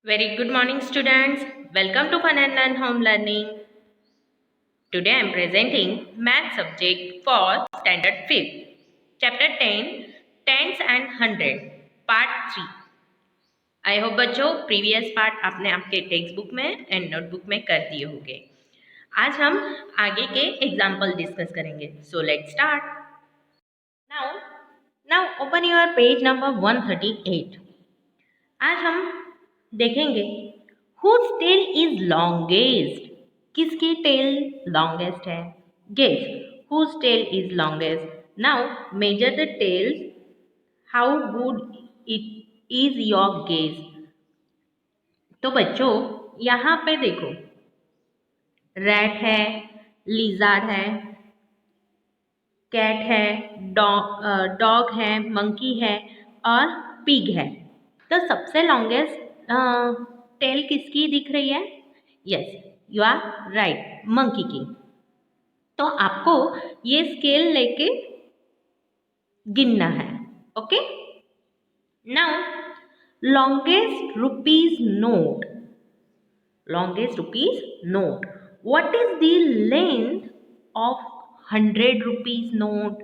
Very good morning, students. Welcome to Fun and Learn Home Learning. Today I am presenting Math subject for Standard 5th, Chapter 10, Tens and Hundred, Part 3. I hope बच्चों previous part आपने आपके text book में and notebook में कर दिए होंगे। आज हम आगे के एग्जाम्पल डिस्कस करेंगे। So let's start. Now now open your page number 138। आज हम देखेंगे हुज टेल इज लॉन्गेस्ट। किसकी टेल लॉन्गेस्ट है? Guess whose tail is longest. Now measure the tails. How good it is your guess. तो बच्चों यहाँ पे देखो, रैट है, लिजार्ड है, कैट है, डॉग है, मंकी है और पिग है। तो सबसे लॉन्गेस्ट टेल किसकी दिख रही है? Yes, you are right, monkey की। तो आपको ये स्केल लेके गिनना है। Okay, now longest rupees note. Longest rupees note. What is the length of 100 rupees note?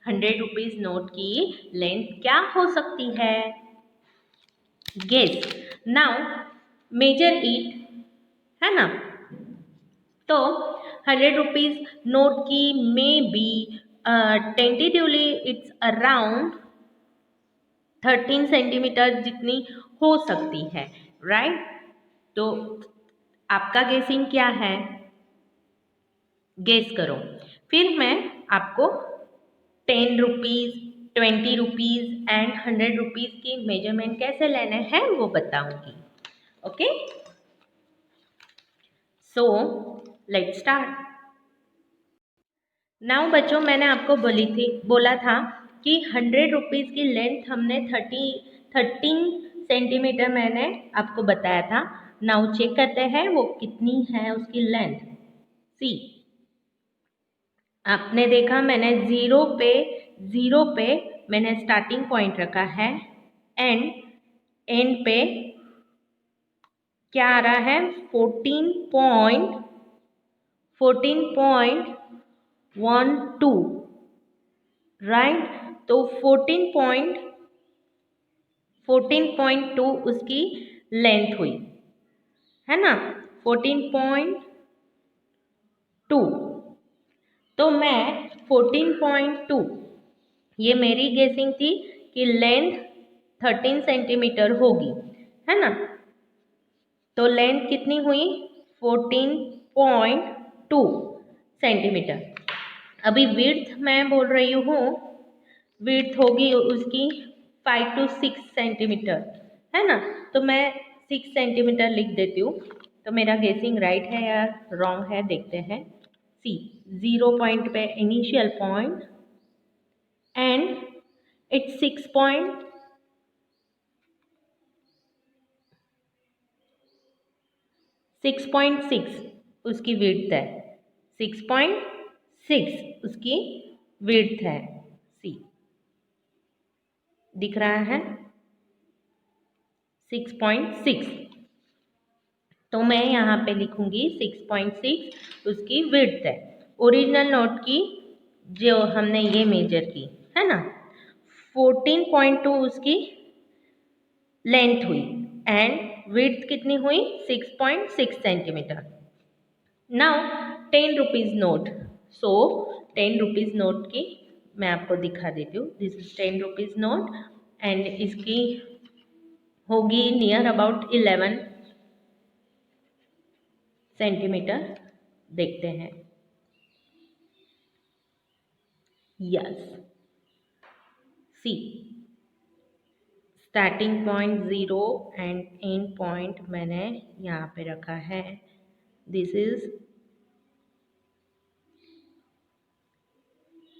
100 rupees note की लेंथ क्या हो सकती है? गेस। नाउ मेजर इट, है ना? तो 100 रुपीज नोट की may be tentatively it's around 13 centimetre जितनी हो सकती है, राइट? तो आपका गेसिंग क्या है? गेस करो। फिर मैं आपको 10 रुपीज, 20 रुपीज एंड 100 रुपीज की मेजरमेंट कैसे लेने हैं वो बताऊंगी। Okay, so let's start. Now बच्चों मैंने आपको बोला था कि 100 रुपीज की लेंथ हमने 13 सेंटीमीटर मैंने आपको बताया था। नाउ चेक करते हैं वो कितनी है उसकी लेंथ। सी, आपने देखा मैंने जीरो पे मैंने स्टार्टिंग पॉइंट रखा है एंड एंड पे क्या आ रहा है? 14.12, राइट? तो 14.2 उसकी लेंथ हुई, है ना? 14.2। तो मैं 14.2, ये मेरी गेसिंग थी कि लेंथ 13 सेंटीमीटर होगी, है ना? तो लेंथ कितनी हुई? 14.2 सेंटीमीटर। अभी विड्थ मैं बोल रही हूँ, विड्थ होगी उसकी 5 to 6 सेंटीमीटर, है ना? तो मैं 6 सेंटीमीटर लिख देती हूँ। तो मेरा गेसिंग राइट है या रॉन्ग है देखते हैं। सी, 0 पॉइंट पे इनिशियल पॉइंट एंड इट्स 6.6 उसकी विड्थ है। 6.6 उसकी विड्थ है। सी, दिख रहा है? 6.6। तो मैं यहाँ पे लिखूंगी 6.6 उसकी विड्थ है। ओरिजिनल नोट की जो हमने ये मेजर की, है ना? 14.2 उसकी लेंथ हुई एंड विड्थ कितनी हुई? 6.6 centimetre. Now 10 rupees note. So 10 rupees note की मैं आपको दिखा देती हूँ। This is 10 rupees note and इसकी होगी नियर अबाउट 11 सेंटीमीटर। देखते हैं। Yes, see, starting point 0 and end point मैंने यहाँ पे रखा है। This is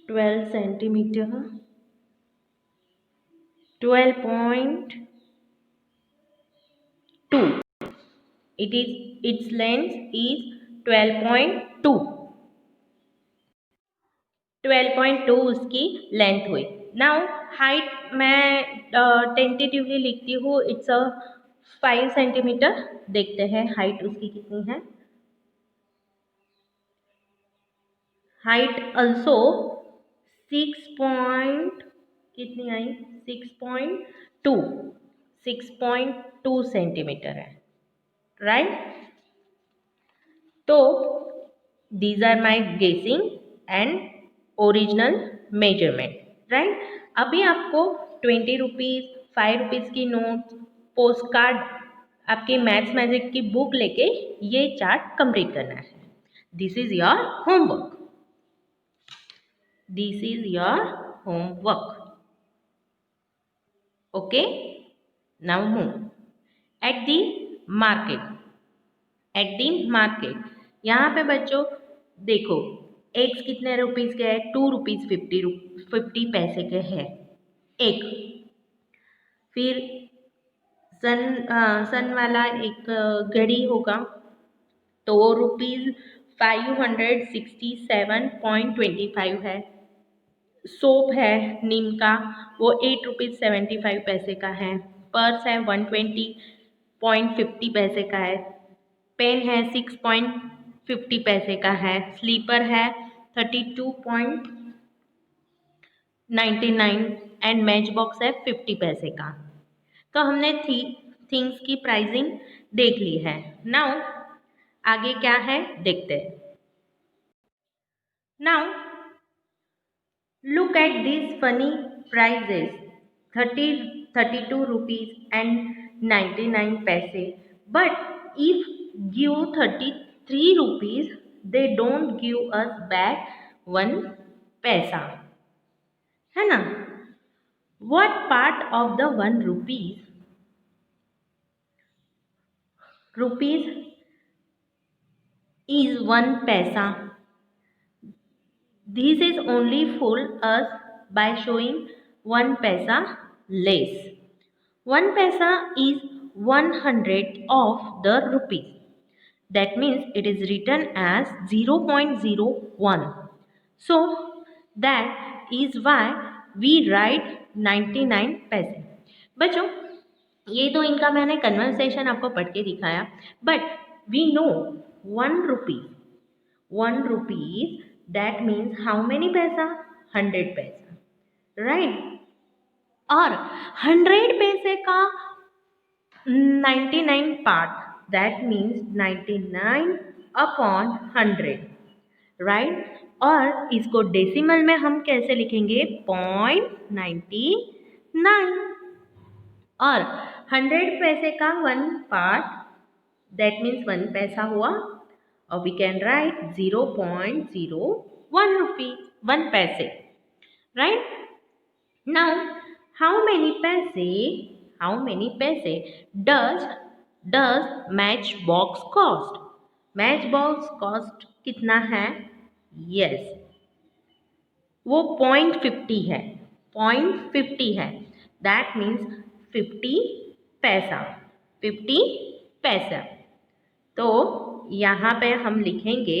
12 centimetre, 12.2। its length is 12.2। 12.2 उसकी लेंथ हुई। नाउ हाइट मैं टेंटेटिवली लिखती हूँ, इट्स अ 5 सेंटीमीटर। देखते हैं हाइट उसकी कितनी है। हाइट अल्सो 6 पॉइंट कितनी आई 6.2 6.2 सेंटीमीटर है, राइट। तो these are my guessing and original measurement, right. अभी आपको 20 रुपीज़ 5 रुपीज़ की नोट पोस्ट कार्ड आपके मैथ्स मैजिक की बुक लेके ये चार्ट कंप्लीट करना है। This is your homework. This is your homework. Okay, now move at the market. At the market, यहाँ पे बच्चों देखो एग्स कितने रुपीज़ के है 2 रुपीज़ 50 पैसे के है एक। फिर सन वाला एक घड़ी होगा तो वो ₹567.25 है। सोप है नीम का वो 8 रुपीज़ 75 पैसे का है। पर्स है 120.50 पैसे का है। पेन है 6.50 पैसे का है। स्लीपर है 32.99 एंड मैच बॉक्स है 50 पैसे का। तो हमने थिंग्स की प्राइसिंग देख ली है। नाउ आगे क्या है देखते हैं। Now look at this funny prices 32 rupees and 99 पैसे, but if give 33 rupees they don't give us back 1 पैसा, है ना। what part of the 1 rupees is 1 पैसा? This is only fool us by showing 1 paisa less. 1 paisa is 100 of the rupees. That means it is written as 0.01. So that is why we write 99 पैसे। बच्चों ये तो इनका मैंने conversation आपको पढ़ के दिखाया, but we know 1 rupees that means how many पैसा 100 पैसा, राइट। और 100 पैसे का 99 part that means 99 upon 100, right. और इसको डेसिमल में हम कैसे लिखेंगे 0.99। और 100 पैसे का 1 पार्ट दैट मीन्स 1 पैसा हुआ, or we can write 0.01 rupee 1 paise, right। now how many paise does matchbox cost? matchbox cost कितना है? yes वो 0.50 है, 0.50 है। that means 50 पैसा, 50 पैसा। तो यहाँ पे हम लिखेंगे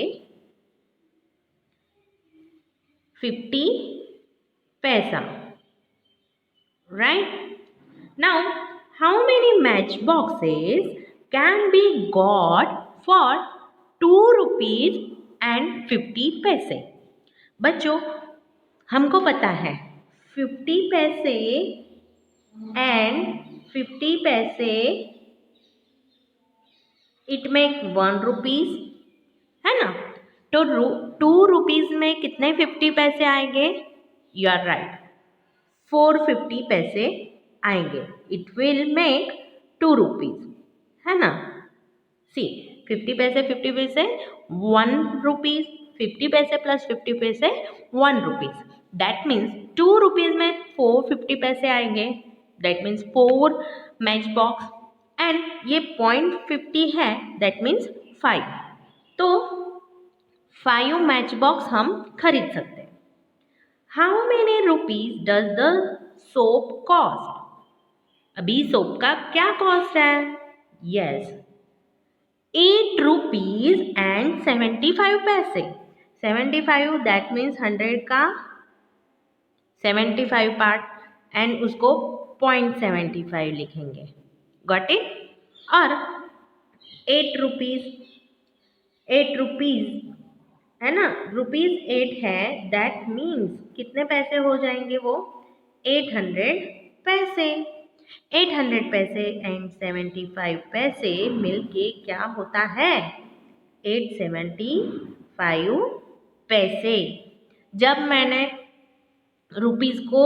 50 पैसा, right. Now how many match boxes can be got for 2 rupees and 50 पैसे? बच्चों हमको पता है 50 पैसे एंड 50 पैसे इट मेक 1 rupees, है ना। तो 2 rupees में कितने 50 पैसे आएंगे? यू आर राइट 450 पैसे आएंगे। इट विल मेक 2 rupees, है ना। सी 50 पैसे 50 पैसे 1 rupees, 50 पैसे प्लस 50 पैसे 1 rupees। दैट मीन्स 2 rupees में 450 पैसे आएंगे, that means 4 match box and ये 0.50 है दैट मीन्स 5। तो 5 मैच बॉक्स हम खरीद सकते हैं। How many rupees does the soap cost? अभी सोप का क्या कॉस्ट है? यस 8 rupees and 75 पैसे। 75 दैट मीन्स 100 का 75 पार्ट एंड उसको 0.75 लिखेंगे। Got it? और 8 रुपीज है ना, ₹8 है, दैट मीन्स कितने पैसे हो जाएंगे वो, 800 पैसे। 800 पैसे एंड 75 पैसे मिलके क्या होता है, 875 पैसे। जब मैंने रुपीस को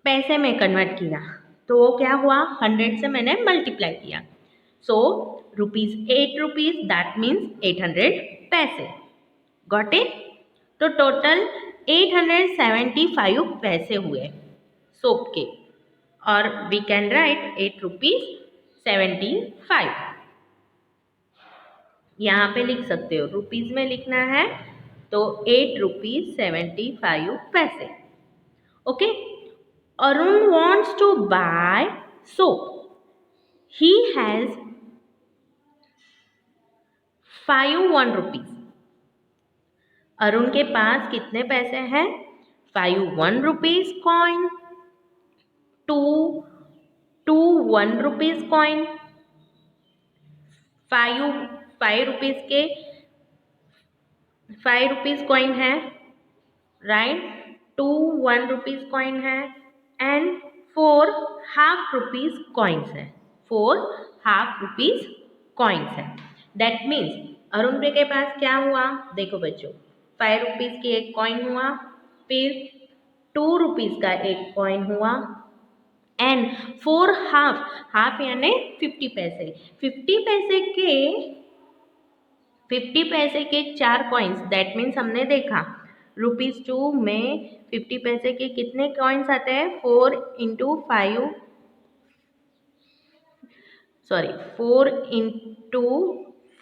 पैसे में कन्वर्ट किया तो वो क्या हुआ, 100 से मैंने मल्टीप्लाई किया, सो ₹8 दैट मीन्स 800 पैसे। Got it. तो टोटल 875 पैसे हुए सोप के, और वी कैन राइट ₹8.75। यहाँ पे लिख सकते हो, रुपीज में लिखना है तो ₹8.75। Okay. Arun wants to buy soap. He has 5 ₹1। Arun के पास कितने पैसे हैं, 5 ₹1 कॉइन, 2 ₹1 कॉइन, 5 रुपीज के 5 रुपीज कॉइन है, राइट, 2 ₹1 कॉइन है, एंड 4 हाफ रुपीज कॉइन्स है, 4 हाफ रुपीज कॉइन्स है। दैट मीन्स अरुण के पास क्या हुआ, देखो बच्चों, 5 रुपीज की एक कॉइन हुआ, फिर 2 रुपीज का एक कॉइन हुआ, एंड 4 हाफ यानी 50 पैसे। 50 पैसे के 4 कॉइन्स, दैट मीन्स हमने देखा ₹2 में 50 पैसे के कितने कॉइन्स आते हैं, 4 इंटू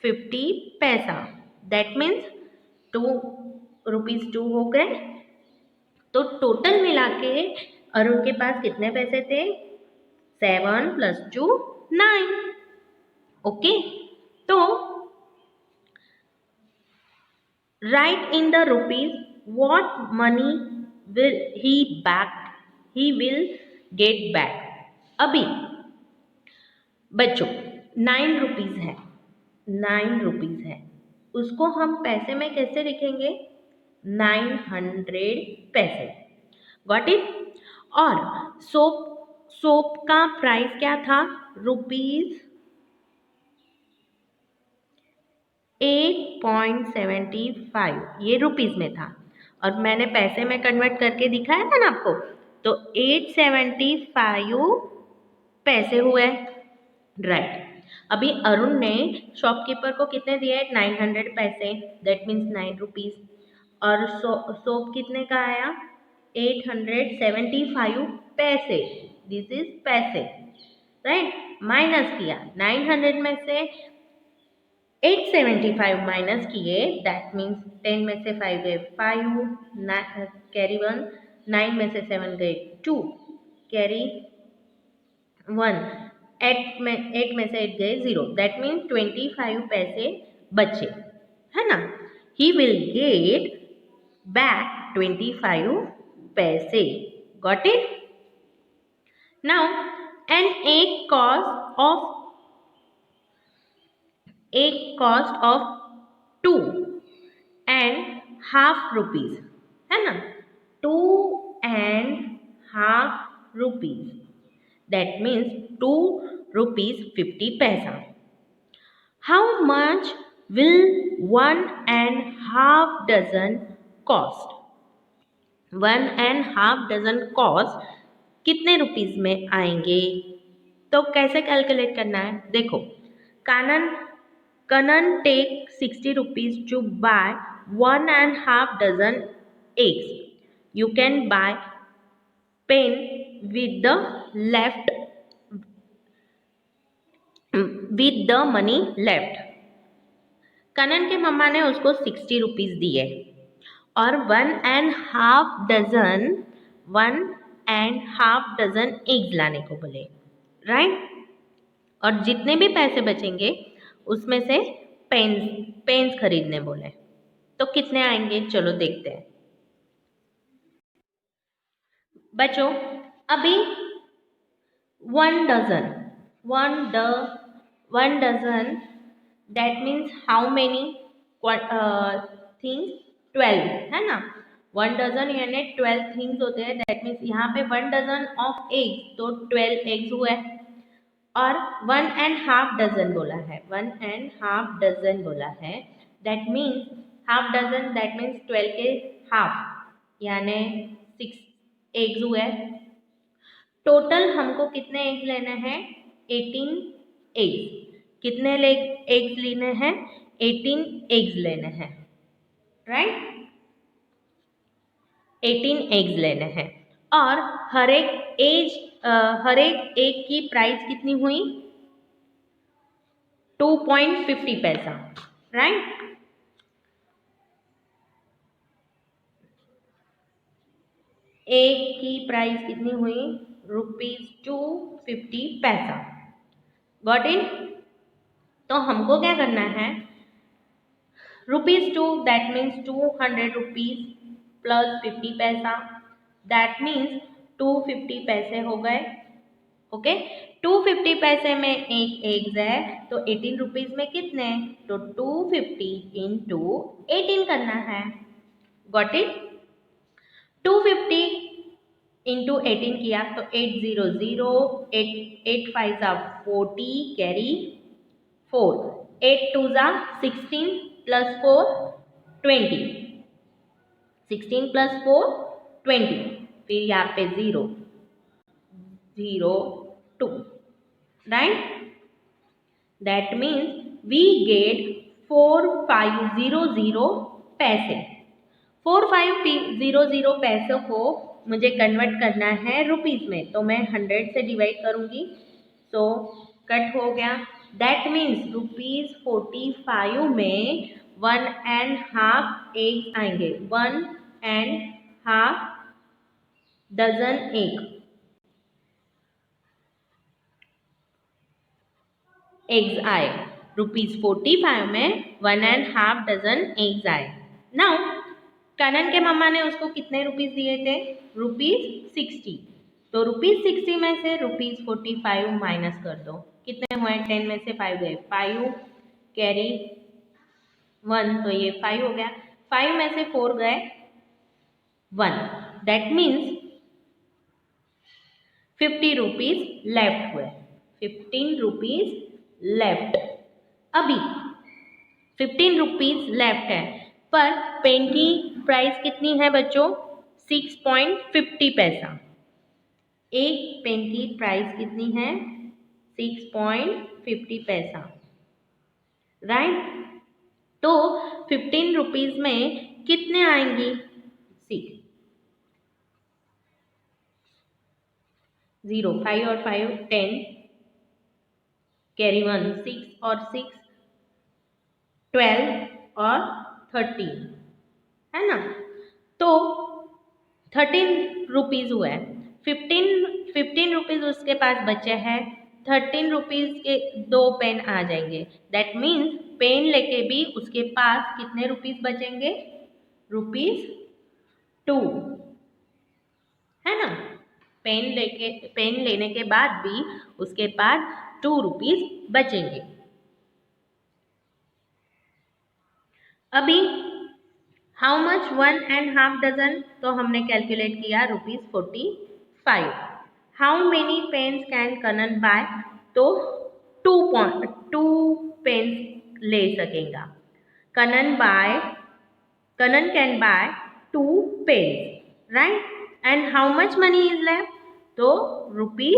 50 पैसा, दैट मीन्स ₹2 हो गए। तो टोटल मिला के अरुण के पास कितने पैसे थे, 7 + 2 9। ओके। तो right in the rupees what money he will get back. अभी बच्चों 9 रुपीज है, उसको हम पैसे में कैसे लिखेंगे, 900 पैसे। Got it. और सोप का प्राइस क्या था, ₹8.75, ये रुपीज में था, और मैंने पैसे में कन्वर्ट करके दिखाया था ना आपको, तो 875 पैसे हुए, राइट। अभी अरुण ने शॉपकीपर को कितने दिए, 900 पैसे, दैट मीन्स 9 रुपीज, और सोप कितने का आया, 875 पैसे, दिस इज पैसे, राइट। माइनस किया, 900 में से 875 माइनस किए, दैट मीन्स 10 में से 5 गए 5, कैरी 1, 9 में से 7 गए 2, कैरी 1, 8 में से 8 गए 0, दैट मीन्स 25 पैसे बचे, है ना। ही विल गेट बैक 25 पैसे। Got it. नाउ एन एक कॉस्ट ऑफ 2.5 रुपीज, है ना, 2.5 rupees, that means ₹2.50। How much will 1.5 dozen cost, 1.5 dozen cost कितने रुपीज में आएंगे, तो कैसे कैलकुलेट करना है, देखो, Kanan take 60 rupees to buy 1.5 dozen eggs. You can buy pen with the money left. Kanan के मम्मा ने उसको 60 रुपीज दिए और 1.5 डजन एग्स लाने को बोले, राइट। और जितने भी पैसे बचेंगे उसमें से पेन्स खरीदने बोले, तो कितने आएंगे, चलो देखते हैं। बच्चों अभी 1 one the 1 dozen, that means how many things 12 है ना. 1 डजन यानी 12 थिंग्स होते हैं. दैट मीन्स यहाँ पे 1 डजन ऑफ एग्स तो 12 एग्स हुए. और 1.5 डजन बोला है. 1.5 डजन बोला है. That means half dozen, that means 12 के हाफ यानी 6 एग्स हुए. टोटल हमको कितने एग्स लेने हैं? 18 एग्स. कितने एग्स लेने हैं? 18 एग्स लेने हैं. राइट, 18 एग्स लेने हैं. और हर एक एग की प्राइस कितनी हुई? 2.50 पैसा. राइट, एग की प्राइस कितनी हुई? ₹2.50 पैसा. Got it? तो हमको क्या करना है? ₹2 दैट मीन्स 200 रुपीज प्लस 50 पैसा, दैट मीन्स 250 पैसे हो गए. ओके, 250 पैसे में एक एग्स है तो 18 रुपीज में कितने? तो 250 इंटू 18 करना है. Got it? 250 इंटू 18 किया तो 800, 8 5 40 कैरी 4, 8 2 16 प्लस 4 20, 16 प्लस 4 20. फिर यहाँ पे 0 0 2. Right, that means we get 4500 पैसे. 4500 पैसों को मुझे कन्वर्ट करना है रुपीज में. तो मैं 100 से डिवाइड करूंगी. सो कट हो गया. दैट मीन्स ₹45 में 1.5 एग आएंगे. 1.5 डजन एग्स आए. ₹45 में 1.5 डजन एग्स आए. नाउ कनन के मम्मा ने उसको कितने रुपीस दिए थे? ₹60. तो ₹60 में से ₹45 माइनस कर दो. कितने हुए? 10 में से 5 गए. 5 कैरी 1 तो ये 5 हो गया. 5 में से 4 गए 1. दैट मीन्स 50 रुपीज लेफ्ट हुए. 15 रुपीज लेफ्ट. अभी 15 रुपीज लेफ्ट है. पर पेन की प्राइस कितनी है बच्चों? 6.50 पैसा. एक पेन की प्राइस कितनी है? 6.50 पैसा. राइट, तो 15 रुपीज में कितने आएंगी? 6. 0 5 और 5 10 कैरी 1 6 और 6 12 और 13 है ना. तो 13 रुपीज हुआ है. 15 रुपीज उसके पास बचे हैं. 13 रुपीज के 2 पेन आ जाएंगे. दैट मीन्स पेन लेके भी उसके पास कितने रुपीज बचेंगे? ₹2 है ना. पेन लेने के बाद भी उसके पास 2 रुपीज बचेंगे. अभी हाउ मच 1.5 डजन? तो हमने कैलकुलेट किया ₹45. How many pens can Kanan buy? तो 2 पेन्स ले सकेगा. Kanan can buy 2 pens. Right, and how much money is left? तो ₹2.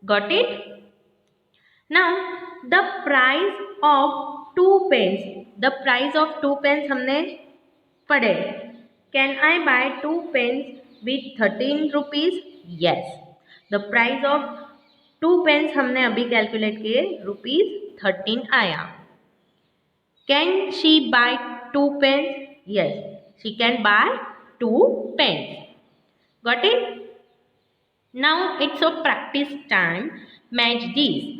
Got it? Now the price of 2 pens. The price of 2 pens हमने पढ़े. Can I buy 2 pens with 13 rupees? Yes. The price of 2 pens हमने अभी calculate किए. ₹13 आया. Can she buy 2 pens? Yes, she can buy 2 pens. Got it? Now it's a practice time. Match this.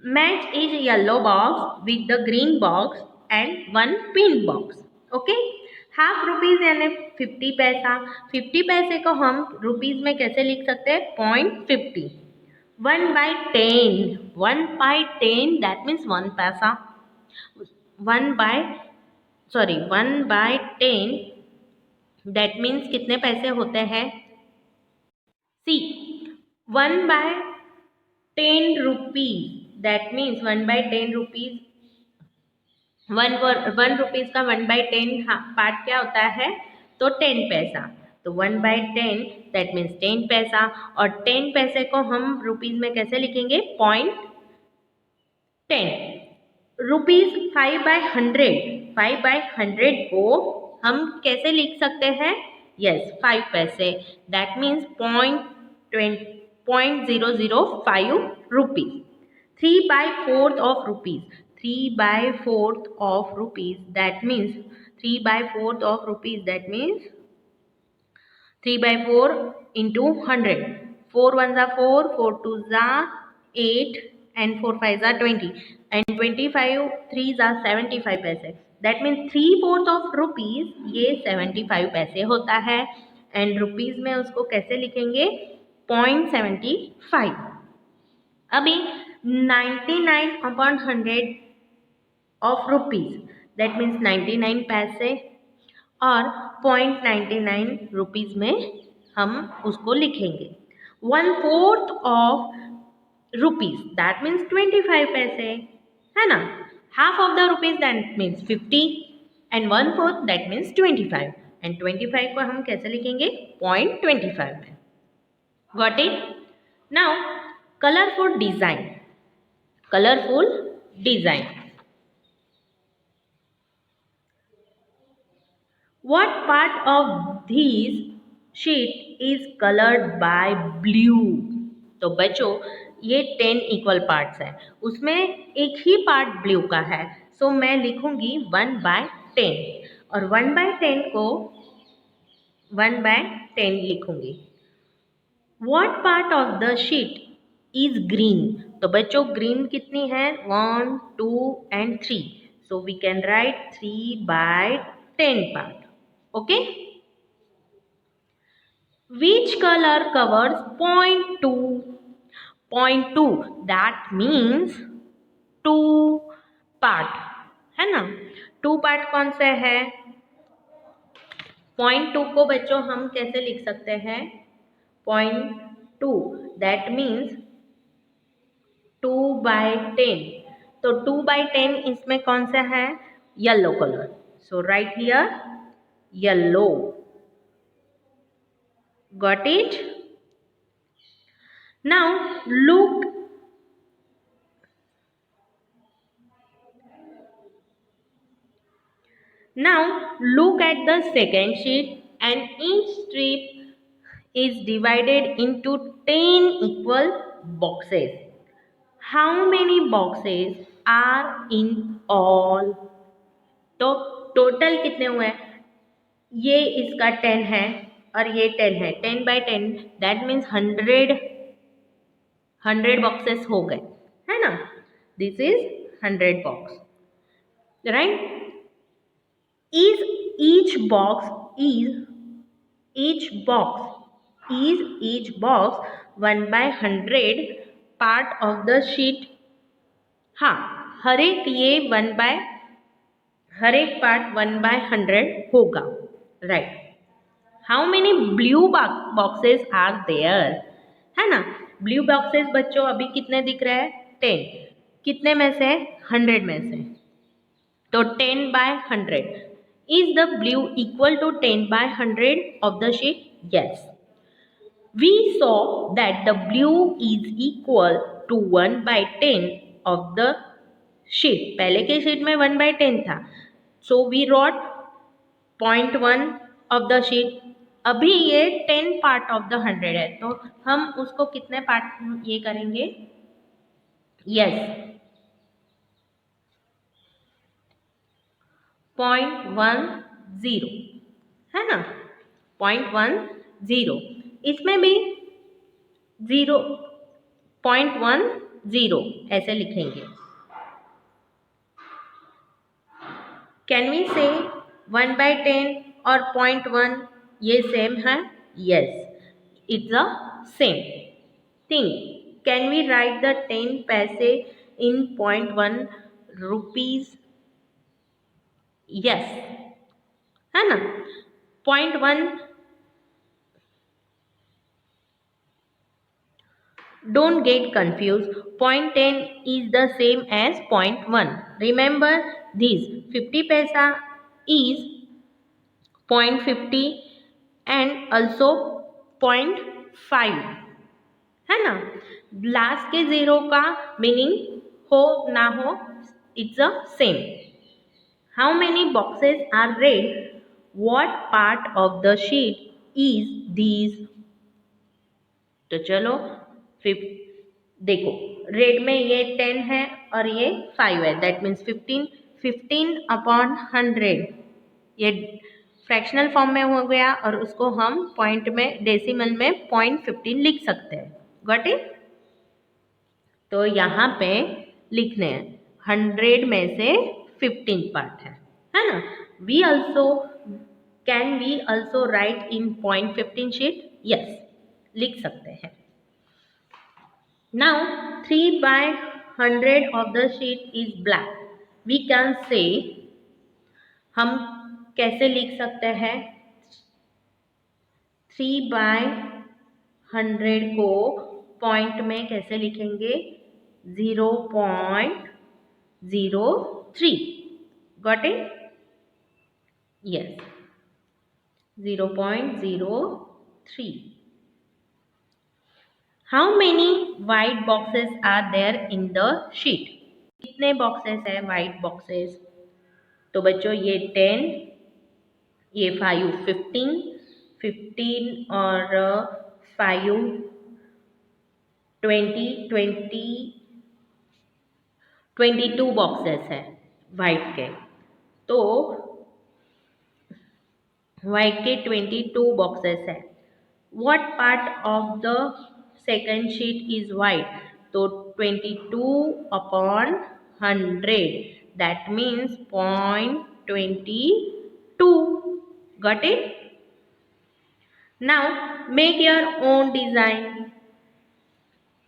Match is a yellow box with the green box and 1 pink box. Okay? Half rupees यानी 50 पैसा. 50 पैसे को हम rupees में कैसे लिख सकते हैं? 0.50. 1/10, 1/10 that means 1 पैसा. 1/10 that means कितने पैसे होते हैं? See, 1/10 rupees that means 1/10 rupees, 1 rupees का 1/10 पार्ट क्या होता है? तो 10 पैसा. तो 1/10 दैट मीन्स 10 पैसा. और 10 पैसे को हम रुपीज में कैसे लिखेंगे? 0.10. रुपीज 5/100, 5/100 को हम कैसे लिख सकते हैं? यस, 5 पैसे. That means 0.005 rupees. 3/4 of rupees, 3/4 of rupees that means 3/4 of rupees that means 3/4 into 100. 4 ones are 4, 4 twos are 8 and 4 fives are 20 and 25 threes are 75 पैसे. That means 3/4 of rupees ये 75 पैसे होता है. एंड रुपीज में उसको कैसे लिखेंगे? 0.75. अभी 99/100 of rupees that means 99 पैसे और 0.99 रुपीज में हम उसको लिखेंगे. 1/4 of rupees that means 25 पैसे, है ना? half of the rupees that means 50 and 1/4 that means 25 and 25 को हम कैसे लिखेंगे? 0.25 में. Got it? Now colorful design. Colorful design. What part of this sheet is colored by blue? तो बच्चों ये 10 इक्वल पार्ट्स हैं, उसमें एक ही पार्ट ब्लू का है. सो मैं लिखूंगी 1/10 और 1/10 को 1/10 लिखूंगी. What part of the sheet is green? तो बच्चों ग्रीन कितनी है? 1, 2 and 3. So we can write 3/10 part. Okay? Which color covers 0.2? 0.2 that means 2 part, है ना? 2 पार्ट कौन से है? 0.2 को बच्चों हम कैसे लिख सकते हैं? 0.2 that means 2/10. तो 2/10 इसमें कौन सा है? Yellow colour. So right here yellow. Got it? Now look at the second sheet and each strip is divided into 10 equal boxes. How many boxes are in all? तो टोटल कितने हुए? ये इसका 10 है और ये 10 है. 10/10 दैट मीन्स 100 बॉक्सेस हो गए, है ना? This is 100 box, right? each box is 1/100 part of the sheet. हाँ, हर एक पार्ट 1/100 होगा, right? How many blue boxes are there? है ना? ब्लू बॉक्सेस बच्चों अभी कितने दिख रहे हैं? 10. कितने में से? 100 में से. तो 10/100. Is the blue equal to 10/100 of the sheet? Yes. We saw that the blue is equal to 1/10 of the sheet. पहले के शीट में 1/10 था. So we wrote 0.1 of the sheet. अभी ये 10 पार्ट ऑफ द 100 है, तो हम उसको कितने पार्ट ये करेंगे? यस, 0.10, है ना? 0.10. इसमें भी 0.10 ऐसे लिखेंगे. कैन वी से 1/10 और 0.1 ये सेम है? Yes, it's a same thing. Can we write the 10 पैसे इन 0.1 रुपीज? यस, है ना। 0.1, don't get confused, 0.10 is the same as 0.1. Remember this, 50 paisa is 0.50 and also 0.5, है ना। लास्ट के जीरो का मीनिंग हो ना हो, it's a same. How many boxes are red? What part of the sheet is these? तो चलो फिर देखो, रेड में ये 10 है और ये 5 है, दैट मीन्स 15। 15 अपॉन 100, ये फ्रैक्शनल फॉर्म में हो गया और उसको हम पॉइंट में, डेसिमल में 0.15 लिख सकते हैं। Got it? तो यहाँ पे लिखने हैं 100 में से 15 पार्ट है ना। We also, can we also write in 0.15 sheet? Yes, लिख सकते हैं। Now 3/100 of the sheet is black. We can say, हम कैसे लिख सकते हैं 3/100 को पॉइंट में कैसे लिखेंगे? 0.03। Got it? Yes, 0.03। How many white boxes are there in the sheet? कितने बॉक्सेस है वाइट बॉक्सेस? तो बच्चों ये 10, ये 5, 15, 15 और 5 20, 22 बॉक्सेस है वाइट के। तो वाइट के 22 बॉक्सेस है। What part of the second sheet is white? तो 22 upon 100, that means 0.22। Got it? Now make your own design.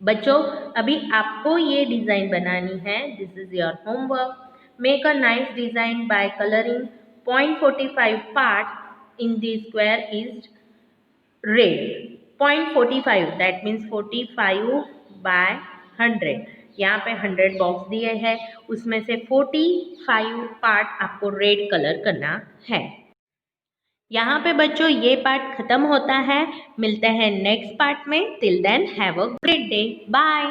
बच्चों अभी आपको ये डिजाइन बनानी है, this is your homework. Make a nice design by colouring 0.45 part in the square is red. 0.45, that means 45/100। यहाँ पे 100 box दिए हैं, उसमें से 45 पार्ट आपको रेड कलर करना है। यहाँ पे बच्चों ये पार्ट खत्म होता है। मिलते हैं नेक्स्ट पार्ट में। Till then have a great day, bye.